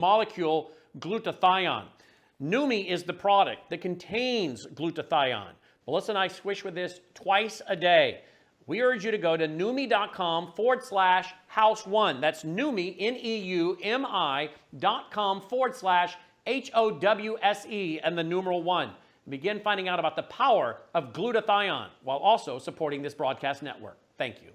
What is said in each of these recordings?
molecule glutathione. Numi is the product that contains glutathione. Melissa and I swish with this twice a day. We urge you to go to Numi.com/house1. That's Numi, Neumi.com/HOWSE and the numeral 1. Begin finding out about the power of glutathione while also supporting this broadcast network. Thank you.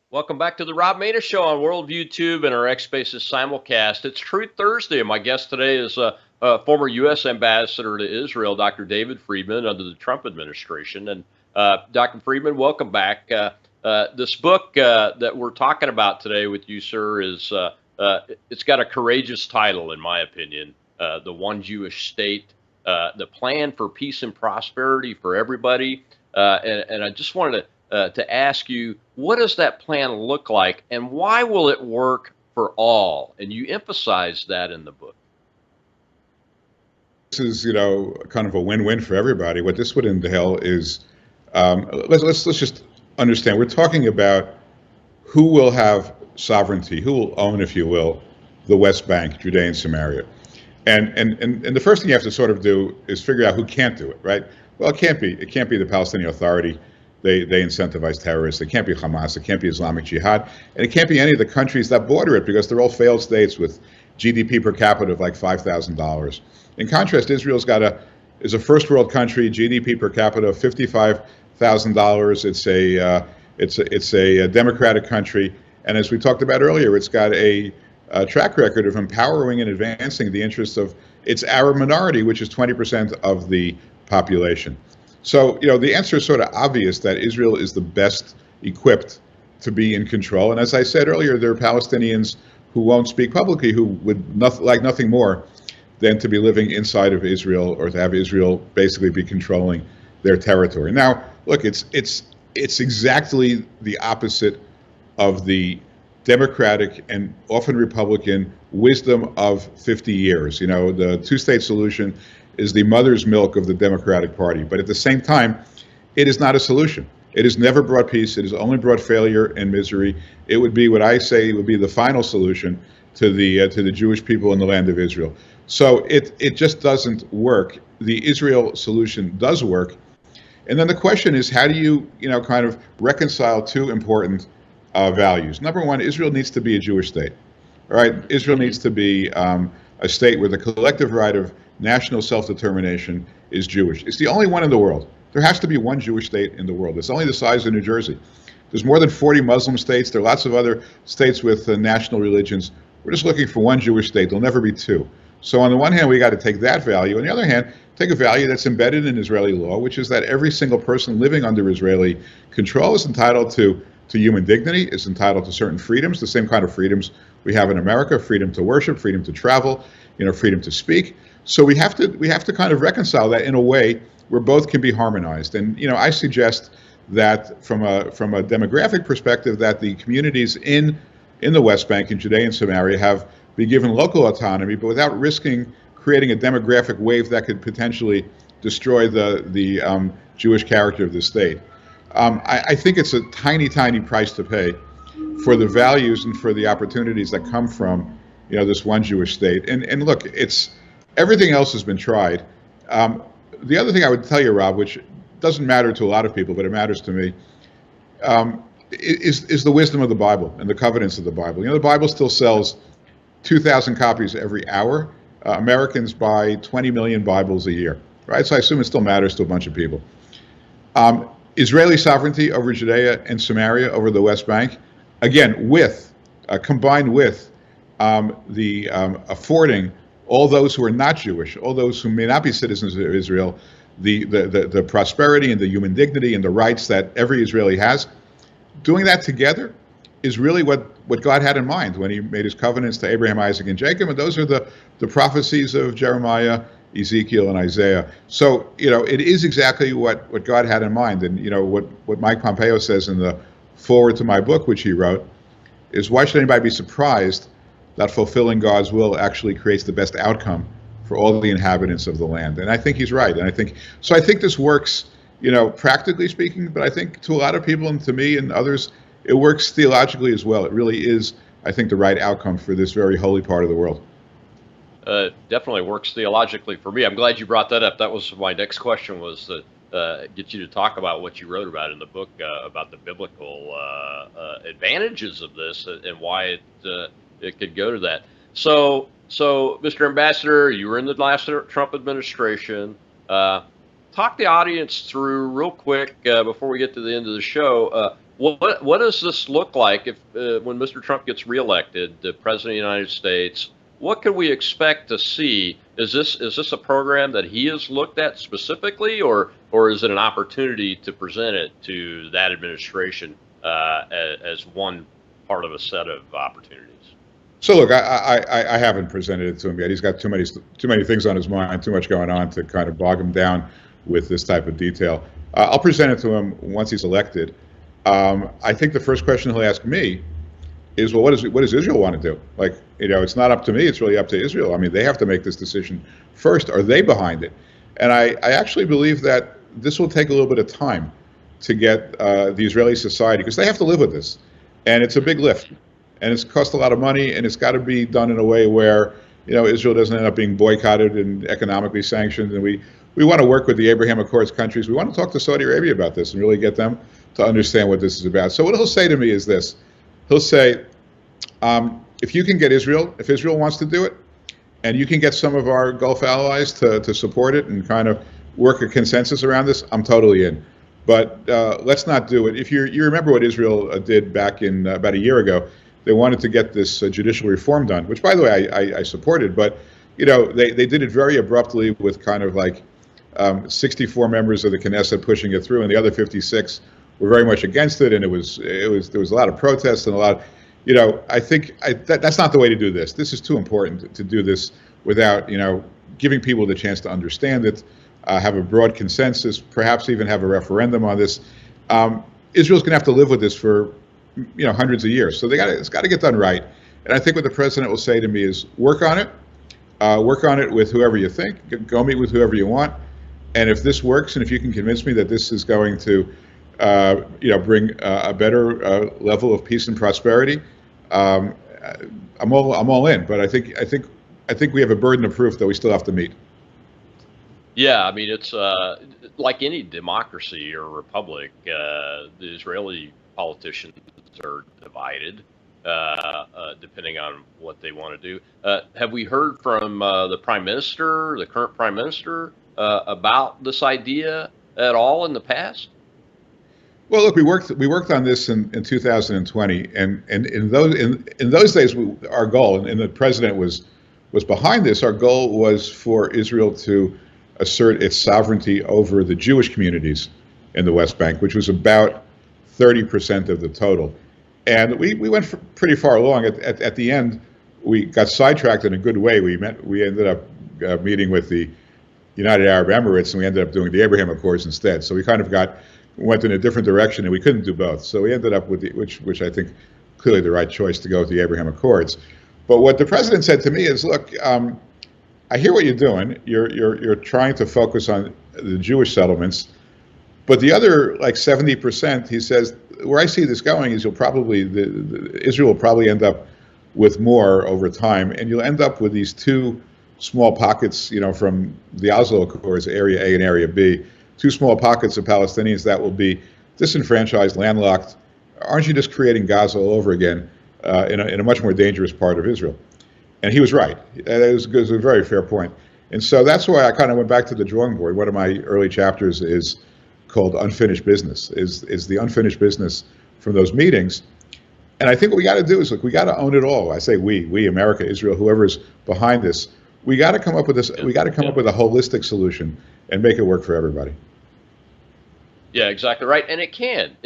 Welcome back to the Rob Maness Show on Worldview Tube and our X Spaces simulcast. It's Truth Thursday, and my guest today is former U.S. Ambassador to Israel, Dr. David Friedman, under the Trump administration. And Dr. Friedman, welcome back. This book that we're talking about today with you, sir, is it's got a courageous title, in my opinion, The One Jewish State, the plan for peace and prosperity for everybody. And I just wanted to ask you, what does that plan look like, and why will it work for all? And you emphasize that in the book. This is, kind of a win-win for everybody. What this would entail is, let's just understand, we're talking about who will have sovereignty, who will own, if you will, the West Bank, Judea and Samaria. And the first thing you have to sort of do is figure out who can't do it, right? Well, it can't be the Palestinian Authority. They incentivize terrorists. It can't be Hamas. It can't be Islamic Jihad. And it can't be any of the countries that border it, because they're all failed states with GDP per capita of like $5,000. In contrast, Israel's is a first world country, GDP per capita of $55,000. It's a democratic country. And as we talked about earlier, it's got a track record of empowering and advancing the interests of its Arab minority, which is 20% of the population. So, the answer is sort of obvious that Israel is the best equipped to be in control. And as I said earlier, there are Palestinians who won't speak publicly, who would like nothing more than to be living inside of Israel, or to have Israel basically be controlling their territory. Now, look, it's exactly the opposite of the Democratic and often Republican wisdom of 50 years. The two-state solution is the mother's milk of the Democratic Party. But at the same time, it is not a solution. It has never brought peace. It has only brought failure and misery. It would be what I say would be the final solution to the Jewish people in the land of Israel. So it just doesn't work. The Israel solution does work. And then the question is, how do you, kind of reconcile two important values? Number one, Israel needs to be a Jewish state. All right, Israel needs to be a state where the collective right of national self-determination is Jewish. It's the only one in the world. There has to be one Jewish state in the world. It's only the size of New Jersey. There's more than 40 Muslim states. There are lots of other states with national religions. We're just looking for one Jewish state. There'll never be two. So on the one hand, we got to take that value. On the other hand, take a value that's embedded in Israeli law, which is that every single person living under Israeli control is entitled to human dignity, is entitled to certain freedoms, the same kind of freedoms we have in America: freedom to worship, freedom to travel, freedom to speak. So we have to kind of reconcile that in a way where both can be harmonized. And I suggest that from a demographic perspective, that the communities in the West Bank, in Judea and Samaria, have been given local autonomy, but without risking creating a demographic wave that could potentially destroy the Jewish character of the state. I think it's a tiny, tiny price to pay for the values and for the opportunities that come from this one Jewish state. And look, everything else has been tried. The other thing I would tell you, Rob, which doesn't matter to a lot of people, but it matters to me, is the wisdom of the Bible and the covenants of the Bible. The Bible still sells 2,000 copies every hour. Americans buy 20 million Bibles a year, right? So I assume it still matters to a bunch of people. Israeli sovereignty over Judea and Samaria, over the West Bank, again, combined with the affording all those who are not Jewish, all those who may not be citizens of Israel, the prosperity and the human dignity and the rights that every Israeli has. Doing that together is really what God had in mind when he made his covenants to Abraham, Isaac, and Jacob. And those are the prophecies of Jeremiah, Ezekiel, and Isaiah. So, it is exactly what God had in mind. And, what Mike Pompeo says in the foreword to my book, which he wrote, is why should anybody be surprised that fulfilling God's will actually creates the best outcome for all the inhabitants of the land? And I think he's right. And I think this works practically speaking, but I think to a lot of people and to me and others, it works theologically as well. It really is, I think, the right outcome for this very holy part of the world. Definitely works theologically for me. I'm glad you brought that up. That was my next question, was to get you to talk about what you wrote about in the book about the biblical advantages of this and why it could go to that. So, Mr. Ambassador, you were in the last Trump administration. Talk the audience through real quick before we get to the end of the show. What does this look like if when Mr. Trump gets reelected, the President of the United States? What can we expect to see? Is this a program that he has looked at specifically, or is it an opportunity to present it to that administration as one part of a set of opportunities? So look, I haven't presented it to him yet. He's got too many things on his mind, too much going on to kind of bog him down with this type of detail. I'll present it to him once he's elected. I think the first question he'll ask me is, well, what does Israel want to do? Like, it's not up to me, it's really up to Israel. I mean, they have to make this decision first. Are they behind it? And I actually believe that this will take a little bit of time to get the Israeli society, because they have to live with this. And it's a big lift. And it's cost a lot of money, and it's got to be done in a way where, Israel doesn't end up being boycotted and economically sanctioned. And we want to work with the Abraham Accords countries. We want to talk to Saudi Arabia about this and really get them to understand what this is about. So what he'll say to me is this. He'll say, if you can get Israel, if Israel wants to do it, and you can get some of our Gulf allies to support it and kind of work a consensus around this, I'm totally in. But let's not do it. If you remember what Israel did back in about a year ago, they wanted to get this judicial reform done, which, by the way, I supported. But they did it very abruptly with kind of like 64 members of the Knesset pushing it through, and the other 56 were very much against it. And there was a lot of protests and a lot of, I think that's not the way to do this. This is too important to do this without, giving people the chance to understand it, have a broad consensus, perhaps even have a referendum on this. Israel's going to have to live with this for, hundreds of years. So it's got to get done right. And I think what the president will say to me is, work on it with whoever you think, go meet with whoever you want. And if this works, and if you can convince me that this is going to, bring a better level of peace and prosperity, I'm all in. But I think we have a burden of proof that we still have to meet. Yeah, I mean, it's like any democracy or republic. The Israeli politicians are divided depending on what they want to do. Have we heard from the Prime Minister, the current Prime Minister, about this idea at all in the past? Well, look, we worked on this in 2020, and in those days, our goal, and the president was behind this. Our goal was for Israel to assert its sovereignty over the Jewish communities in the West Bank, which was about 30% of the total. And we went pretty far along. At the end, we got sidetracked in a good way. We ended up meeting with the United Arab Emirates, and we ended up doing the Abraham Accords instead. So we kind of went in a different direction, and we couldn't do both. So we ended up with which I think clearly the right choice to go with the Abraham Accords. But what the president said to me is, look, I hear what you're doing. You're trying to focus on the Jewish settlements, but the other 70%, he says, where I see this going is Israel will probably end up with more over time, and you'll end up with these two small pockets, from the Oslo Accords, Area A and Area B, two small pockets of Palestinians that will be disenfranchised, landlocked. Aren't you just creating Gaza all over again in a much more dangerous part of Israel? And he was right. It was a very fair point. And so that's why I kind of went back to the drawing board. One of my early chapters is called Unfinished Business, is the unfinished business from those meetings. And I think what we got to do is, look, we got to own it all. I say we, America, Israel, whoever's behind this, we got to come up with this. We got to come up with a holistic solution and make it work for everybody. Yeah, exactly right. And it can.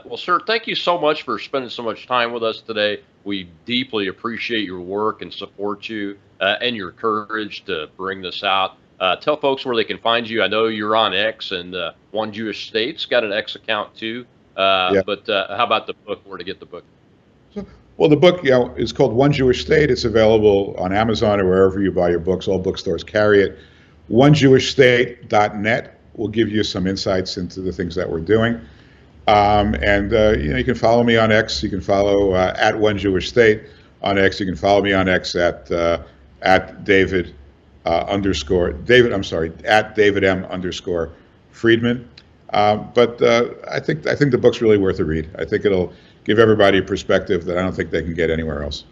Well, sir, thank you so much for spending so much time with us today. We deeply appreciate your work and support you and your courage to bring this out. Tell folks where they can find you. I know you're on X, and One Jewish State's got an X account too. Yeah. But how about the book? Where to get the book? Well, the book, is called One Jewish State. It's available on Amazon or wherever you buy your books. All bookstores carry it. OneJewishState.net. will give you some insights into the things that we're doing. You can follow me on X. You can follow at One Jewish State on X. You can follow me on X at David at David M Friedman. I think the book's really worth a read. I think it'll give everybody a perspective that I don't think they can get anywhere else.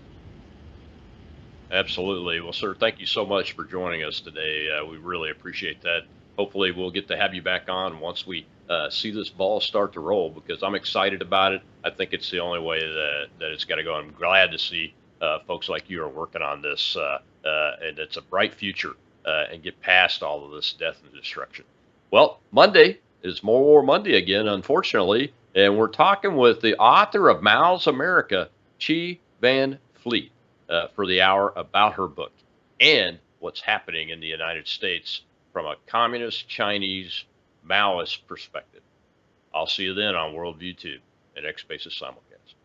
Absolutely. Well, sir, thank you so much for joining us today. We really appreciate that. Hopefully we'll get to have you back on once we see this ball start to roll, because I'm excited about it. I think it's the only way that it's got to go. I'm glad to see folks like you are working on this, and it's a bright future, and get past all of this death and destruction. Well, Monday is More War Monday again, unfortunately, and we're talking with the author of Mao's America, Chi Van Fleet, for the hour about her book and what's happening in the United States from a communist, Chinese, Maoist perspective. I'll see you then on Worldview Tube and X Spaces Simulcast.